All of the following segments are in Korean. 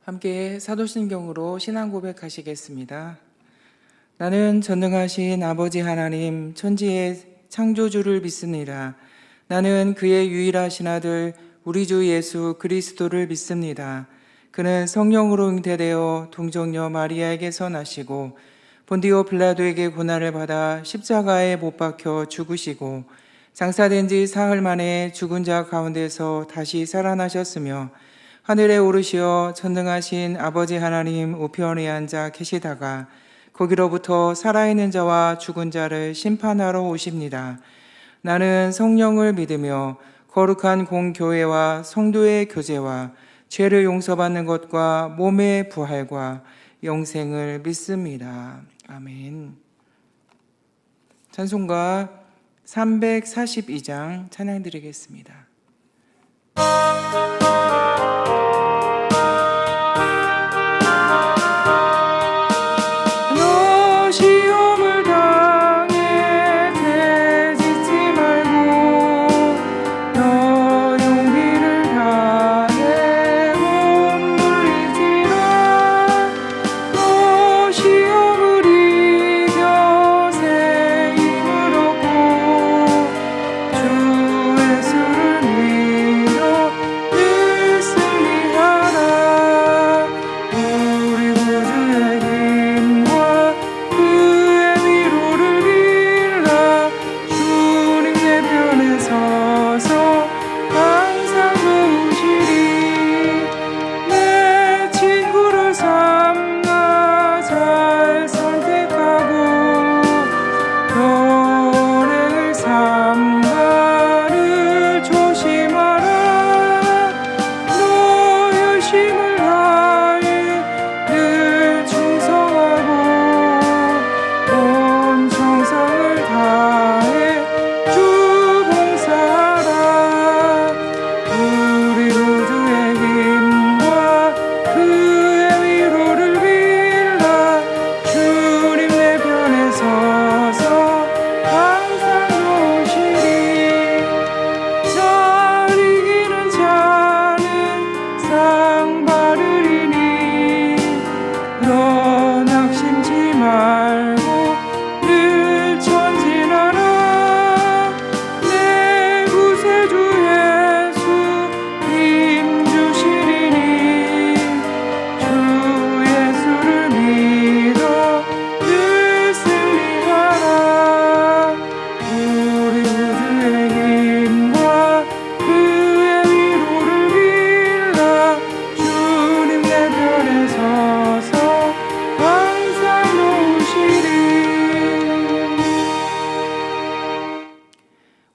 함께 사도신경으로 신앙 고백하시겠습니다. 나는 전능하신 아버지 하나님 천지의 창조주를 믿습니다. 나는 그의 유일하신 아들 우리 주 예수 그리스도를 믿습니다. 그는 성령으로 잉태되어 동정녀 마리아에게서 나시고 본디오 빌라도에게 고난을 받아 십자가에 못 박혀 죽으시고 장사된 지 사흘 만에 죽은 자 가운데서 다시 살아나셨으며 하늘에 오르시어 전능하신 아버지 하나님 우편에 앉아 계시다가 거기로부터 살아있는 자와 죽은 자를 심판하러 오십니다. 나는 성령을 믿으며 거룩한 공교회와 성도의 교제와 죄를 용서받는 것과 몸의 부활과 영생을 믿습니다. 아멘. 찬송가 342장 찬양 드리겠습니다.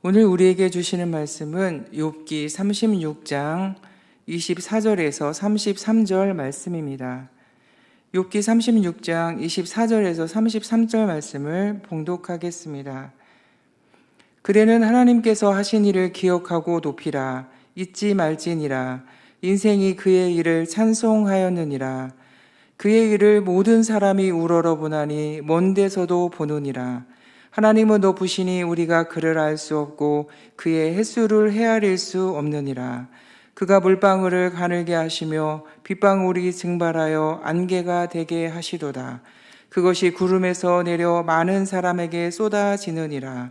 오늘 우리에게 주시는 말씀은 욥기 36장 24절에서 33절 말씀입니다. 욥기 36장 24절에서 33절 말씀을 봉독하겠습니다. 그대는 하나님께서 하신 일을 기억하고 높이라. 잊지 말지니라. 인생이 그의 일을 찬송하였느니라. 그의 일을 모든 사람이 우러러 보나니 먼 데서도 보느니라. 하나님은 높으시니 우리가 그를 알 수 없고 그의 횟수를 헤아릴 수 없느니라. 그가 물방울을 가늘게 하시며 빗방울이 증발하여 안개가 되게 하시도다. 그것이 구름에서 내려 많은 사람에게 쏟아지느니라.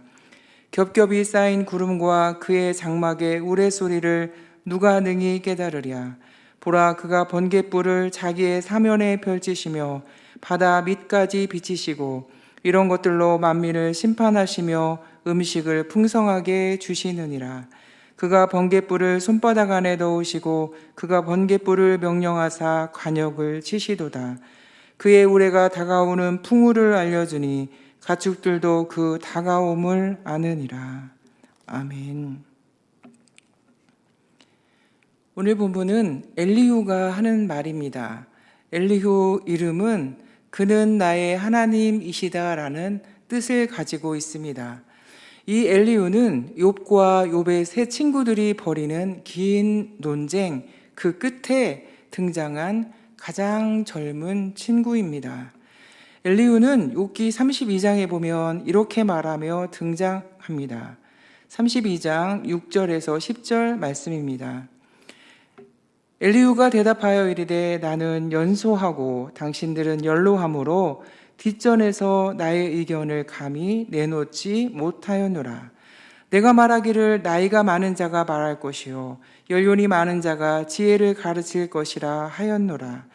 겹겹이 쌓인 구름과 그의 장막의 우레소리를 누가 능히 깨달으랴. 보라, 그가 번갯불을 자기의 사면에 펼치시며 바다 밑까지 비치시고 이런 것들로 만민을 심판하시며 음식을 풍성하게 주시느니라. 그가 번갯불을 손바닥 안에 넣으시고 그가 번갯불을 명령하사 관역을 치시도다. 그의 우레가 다가오는 풍우를 알려주니 가축들도 그 다가옴을 아느니라. 아멘. 오늘 본문은 엘리후가 하는 말입니다. 엘리후 이름은 그는 나의 하나님이시다라는 뜻을 가지고 있습니다. 이 엘리후는 욥과 욥의 세 친구들이 벌이는 긴 논쟁 그 끝에 등장한 가장 젊은 친구입니다. 엘리후는 욥기 32장에 보면 이렇게 말하며 등장합니다. 32장 6절에서 10절 말씀입니다. 엘리후가 대답하여 이르되 나는 연소하고 당신들은 연로함으로 뒷전에서 나의 의견을 감히 내놓지 못하였노라. 내가 말하기를 나이가 많은 자가 말할 것이요 연륜이 많은 자가 지혜를 가르칠 것이라 하였노라.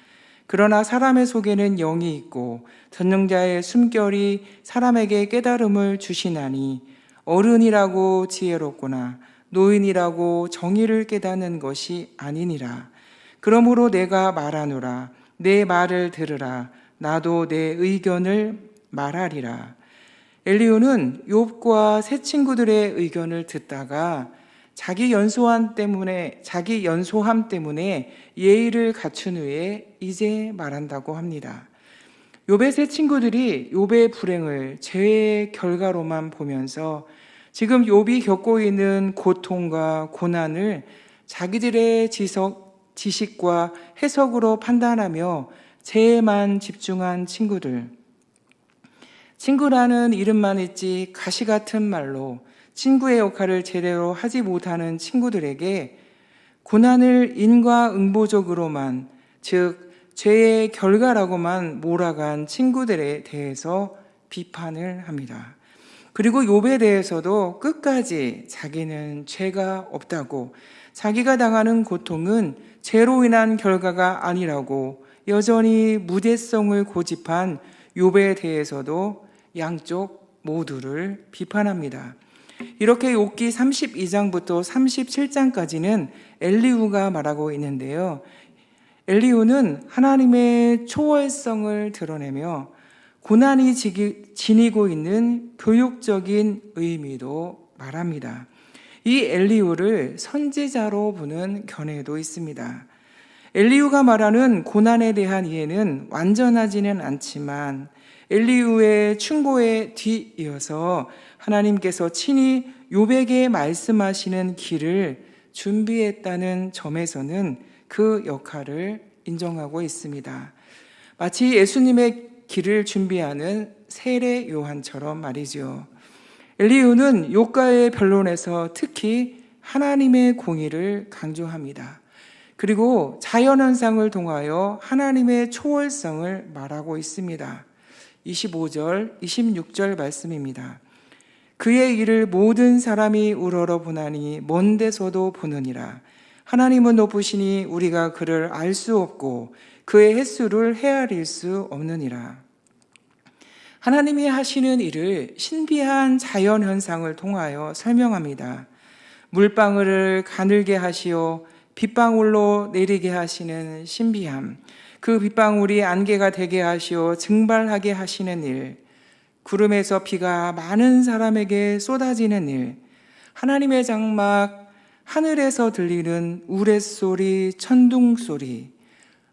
그러나 사람의 속에는 영이 있고 전능자의 숨결이 사람에게 깨달음을 주시나니 어른이라고 지혜롭구나 노인이라고 정의를 깨닫는 것이 아니니라. 그러므로 내가 말하노라. 내 말을 들으라. 나도 내 의견을 말하리라. 엘리후는 욥과 세 친구들의 의견을 듣다가 자기 연소함 때문에 예의를 갖춘 후에 이제 말한다고 합니다. 욥의 세 친구들이 욥의 불행을 죄의 결과로만 보면서 지금 욥이 겪고 있는 고통과 고난을 자기들의 지식과 해석으로 판단하며 죄에만 집중한 친구들. 친구라는 이름만 있지 가시 같은 말로 친구의 역할을 제대로 하지 못하는 친구들에게 고난을 인과응보적으로만, 즉 죄의 결과라고만 몰아간 친구들에 대해서 비판을 합니다. 그리고 욥에 대해서도 끝까지 자기는 죄가 없다고, 자기가 당하는 고통은 죄로 인한 결과가 아니라고 여전히 무죄성을 고집한 욥에 대해서도 양쪽 모두를 비판합니다. 이렇게 욥기 32장부터 37장까지는 엘리후가 말하고 있는데요. 엘리후는 하나님의 초월성을 드러내며 고난이 지니고 있는 교육적인 의미도 말합니다. 이 엘리후를 선지자로 보는 견해도 있습니다. 엘리후가 말하는 고난에 대한 이해는 완전하지는 않지만 엘리후의 충고에 뒤이어서 하나님께서 친히 욥에게 말씀하시는 길을 준비했다는 점에서는 그 역할을 인정하고 있습니다. 마치 예수님의 길을 준비하는 세례 요한처럼 말이죠. 엘리후는 욥과의 변론에서 특히 하나님의 공의를 강조합니다. 그리고 자연현상을 통하여 하나님의 초월성을 말하고 있습니다. 25절, 26절 말씀입니다. 그의 일을 모든 사람이 우러러 보나니 먼 데서도 보느니라. 하나님은 높으시니 우리가 그를 알 수 없고 그의 횟수를 헤아릴 수 없느니라. 하나님이 하시는 일을 신비한 자연현상을 통하여 설명합니다. 물방울을 가늘게 하시어 빗방울로 내리게 하시는 신비함, 그 빗방울이 안개가 되게 하시어 증발하게 하시는 일, 구름에서 비가 많은 사람에게 쏟아지는 일, 하나님의 장막, 하늘에서 들리는 우레소리, 천둥소리,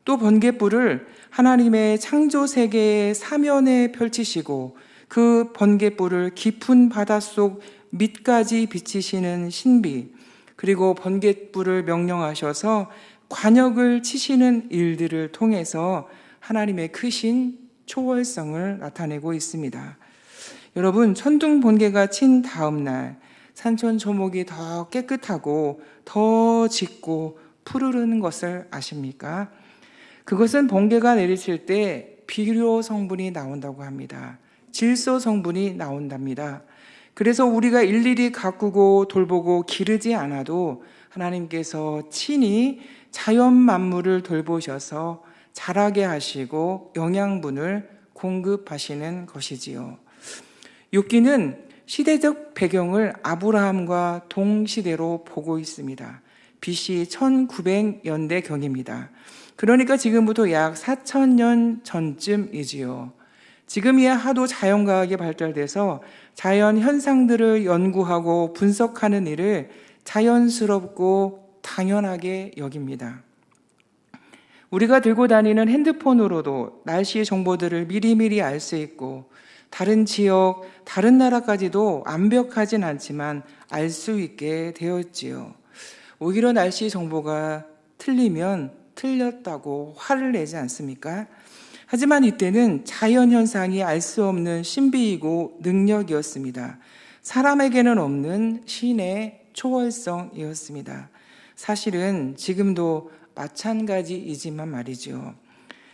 또 번갯불을 하나님의 창조 세계의 사면에 펼치시고 그 번갯불을 깊은 바닷속 밑까지 비치시는 신비, 그리고 번갯불을 명령하셔서 관역을 치시는 일들을 통해서 하나님의 크신 초월성을 나타내고 있습니다. 여러분, 천둥 번개가 친 다음 날 산천초목이 더 깨끗하고 더 짙고 푸르른 것을 아십니까? 그것은 번개가 내리칠 때 비료 성분이 나온다고 합니다. 질소 성분이 나온답니다. 그래서 우리가 일일이 가꾸고 돌보고 기르지 않아도 하나님께서 친히 자연 만물을 돌보셔서 자라게 하시고 영양분을 공급하시는 것이지요. 욥기는 시대적 배경을 아브라함과 동시대로 보고 있습니다. BC 1900년대경입니다. 그러니까 지금부터 약 4000년 전쯤이지요. 지금이야 하도 자연과학이 발달돼서 자연 현상들을 연구하고 분석하는 일을 자연스럽고 당연하게 여깁니다. 우리가 들고 다니는 핸드폰으로도 날씨 정보들을 미리미리 알 수 있고 다른 지역, 다른 나라까지도 완벽하진 않지만 알 수 있게 되었지요. 오히려 날씨 정보가 틀리면 틀렸다고 화를 내지 않습니까? 하지만 이때는 자연현상이 알 수 없는 신비이고 능력이었습니다. 사람에게는 없는 신의 초월성이었습니다. 사실은 지금도 마찬가지이지만 말이죠.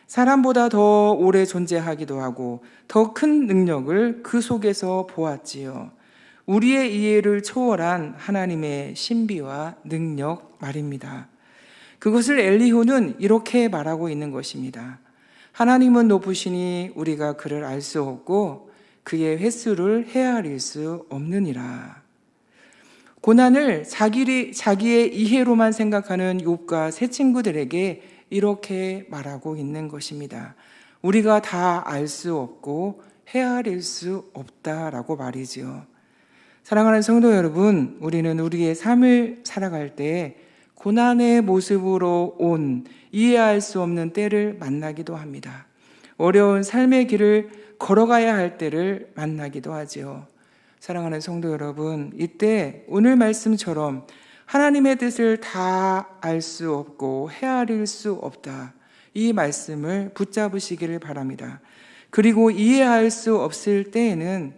사람보다 더 오래 존재하기도 하고 더 큰 능력을 그 속에서 보았지요. 우리의 이해를 초월한 하나님의 신비와 능력 말입니다. 그것을 엘리후는 이렇게 말하고 있는 것입니다. 하나님은 높으시니 우리가 그를 알 수 없고 그의 횟수를 헤아릴 수 없느니라. 고난을 자기의 이해로만 생각하는 욥과 세 친구들에게 이렇게 말하고 있는 것입니다. 우리가 다 알 수 없고 헤아릴 수 없다라고 말이지요. 사랑하는 성도 여러분, 우리는 우리의 삶을 살아갈 때 고난의 모습으로 온 이해할 수 없는 때를 만나기도 합니다. 어려운 삶의 길을 걸어가야 할 때를 만나기도 하지요. 사랑하는 성도 여러분, 이때 오늘 말씀처럼 하나님의 뜻을 다 알 수 없고 헤아릴 수 없다. 이 말씀을 붙잡으시기를 바랍니다. 그리고 이해할 수 없을 때에는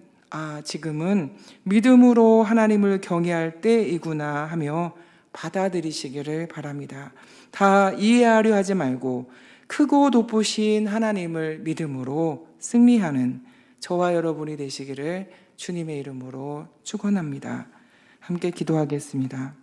지금은 믿음으로 하나님을 경외할 때이구나 하며 받아들이시기를 바랍니다. 다 이해하려 하지 말고 크고 높으신 하나님을 믿음으로 승리하는 저와 여러분이 되시기를 주님의 이름으로 축원합니다. 함께 기도하겠습니다.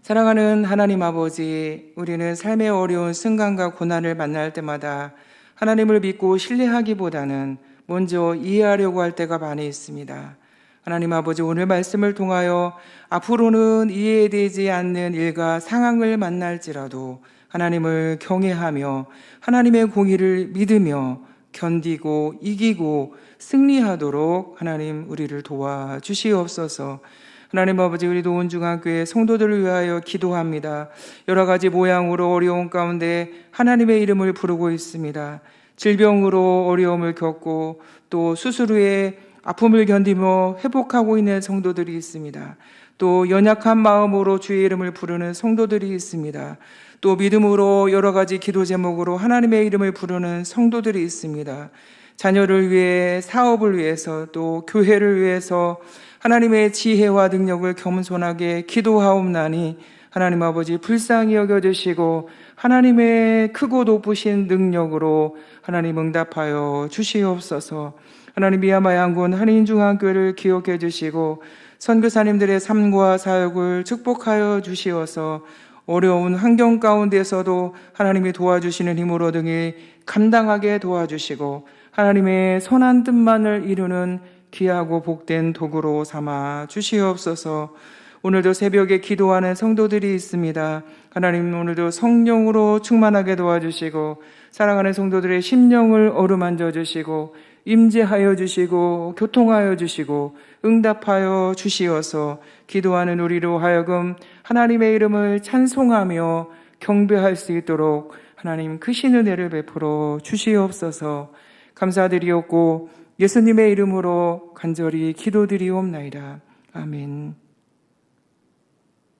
사랑하는 하나님 아버지, 우리는 삶의 어려운 순간과 고난을 만날 때마다 하나님을 믿고 신뢰하기보다는 먼저 이해하려고 할 때가 많이 있습니다. 하나님 아버지, 오늘 말씀을 통하여 앞으로는 이해되지 않는 일과 상황을 만날지라도 하나님을 경외하며 하나님의 공의를 믿으며 견디고 이기고 승리하도록 하나님 우리를 도와주시옵소서. 하나님 아버지, 우리 도원중앙교회 성도들을 위하여 기도합니다. 여러 가지 모양으로 어려운 가운데 하나님의 이름을 부르고 있습니다. 질병으로 어려움을 겪고 또 수술 후에 아픔을 견디며 회복하고 있는 성도들이 있습니다. 또 연약한 마음으로 주의 이름을 부르는 성도들이 있습니다. 또 믿음으로 여러 가지 기도 제목으로 하나님의 이름을 부르는 성도들이 있습니다. 자녀를 위해, 사업을 위해서, 또 교회를 위해서 하나님의 지혜와 능력을 겸손하게 기도하옵나니 하나님 아버지 불쌍히 여겨주시고 하나님의 크고 높으신 능력으로 하나님 응답하여 주시옵소서. 하나님 미야마 양군 한인중앙교회를 기억해 주시고 선교사님들의 삶과 사역을 축복하여 주시어서 어려운 환경 가운데서도 하나님이 도와주시는 힘으로 등이 감당하게 도와주시고 하나님의 선한 뜻만을 이루는 귀하고 복된 도구로 삼아 주시옵소서. 오늘도 새벽에 기도하는 성도들이 있습니다. 하나님, 오늘도 성령으로 충만하게 도와주시고 사랑하는 성도들의 심령을 어루만져 주시고 임재하여 주시고 교통하여 주시고 응답하여 주시어서 기도하는 우리로 하여금 하나님의 이름을 찬송하며 경배할 수 있도록 하나님 크신 은혜를 베풀어 주시옵소서. 감사드리옵고 예수님의 이름으로 간절히 기도드리옵나이다. 아멘.